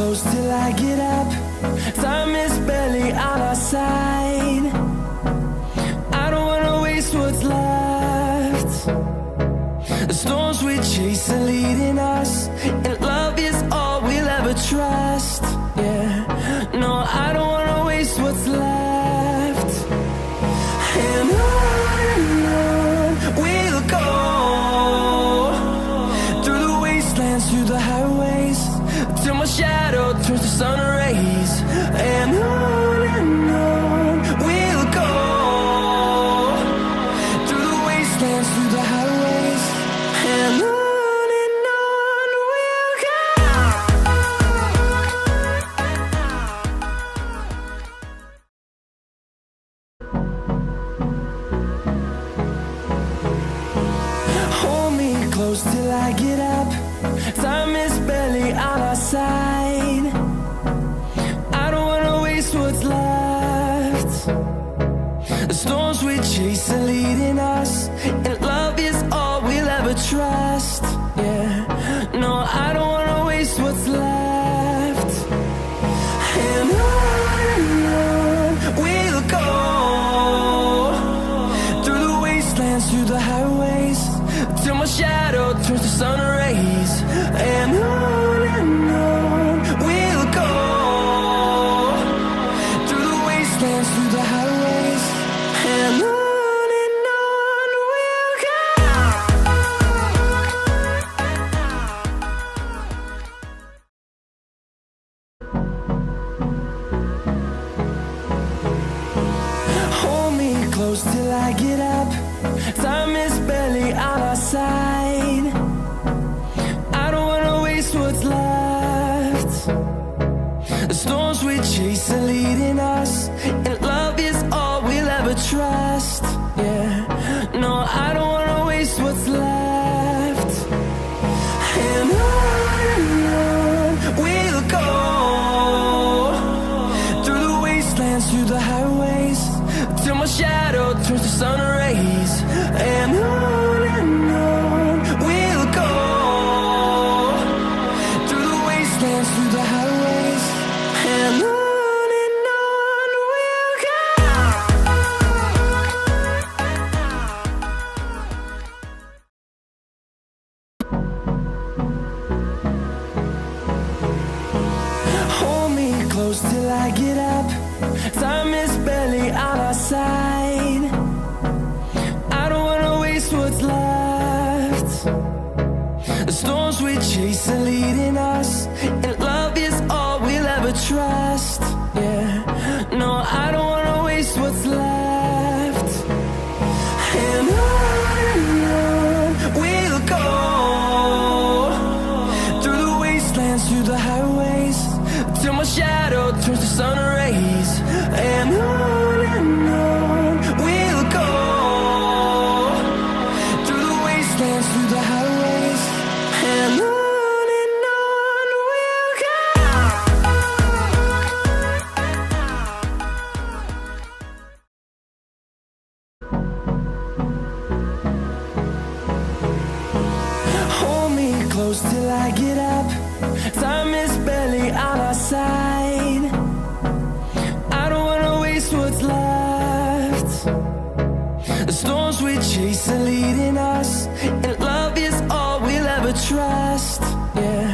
close till I get up. Time is barely on our side. I don't wanna waste what's left. The storms we chase are leading us, and love is all we'll ever trust. Yeah, no, I don't wanna waste what's left. And on we'll go, through the wastelands, through the highways, till my shadow turns to sun rays. And on we'll go, through the wastelands, through the highways, and on we'll go. Hold me close till I get up. Time is barely on our side. I don't wanna waste what's left. The storms we chase are leading us, and love is all we'll ever trust. Yeah, no, I don't wanna waste what's left. And on we'll go, through the wastelands, through the highways, till my shadow turns to sun rays. And on we'll go, through the wastelands, through the highways, and on we'll go. Hold me close till I get up. Time is barely on our side. I don't wanna waste what's left. The storms we chase are leading us, and love is all we'll ever trust. Yeah, no, I don't wanna waste what's left. And on we'll go, through the wastelands, through the highways, till my shadow turns to sun rays. And on we'll go, through the wastelands, through the highways, and on we'll go. Hold me close till I get up. Time is barely on our side. I don't wanna waste what's left. The storms we chase are leading us, and love is all we'll ever trust. Yeah, no, I don't wanna waste what's left. And on we'll go, through the wastelands, through the highways, till my shadow turns to sun rays. And on we'll go, through the wastelands, through the highways, and on we'll go. Hold me close till I get up. Time is barely on our side. I don't wanna waste what's left. The storms we chase are leading us, and love is all we'll ever trust. Yeah,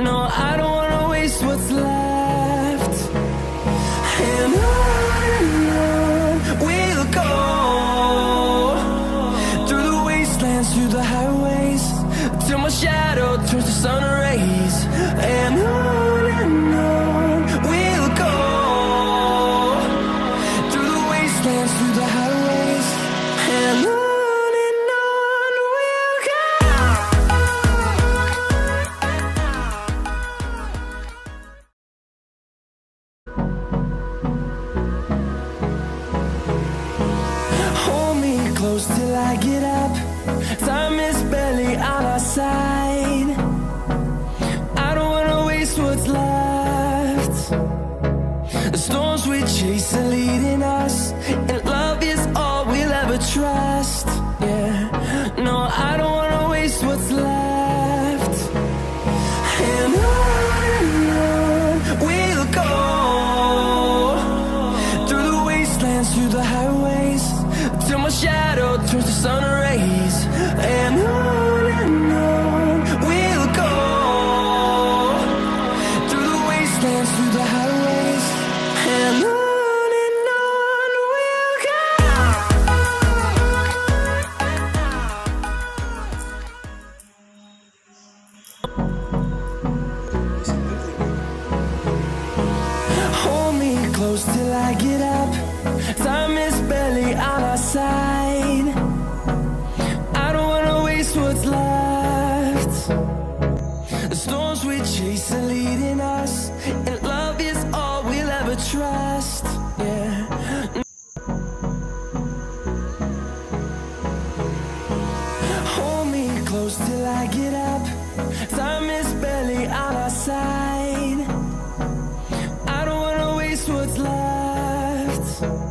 no, I don't wanna waste what's left. And on we'll go, through the wastelands, through the highways, till my shadow turns to sun rays. And on we'll go, through the wastelands, through the highways, and on we'll go. Hold me close till I get up. Time is barely on our side. I don't wanna waste what's left. The storms we chase are leading us, and love is all we'll ever trust. Yeah, no, I don't wanna waste what's left. And on close till I get up. Time is barely on our side. I don't wanna waste what's left. The storms we chase are leading us, and love is all we'll ever trust. Yeah. Hold me close till I get up. Time is barely on our side. I don't wanna waste what's left.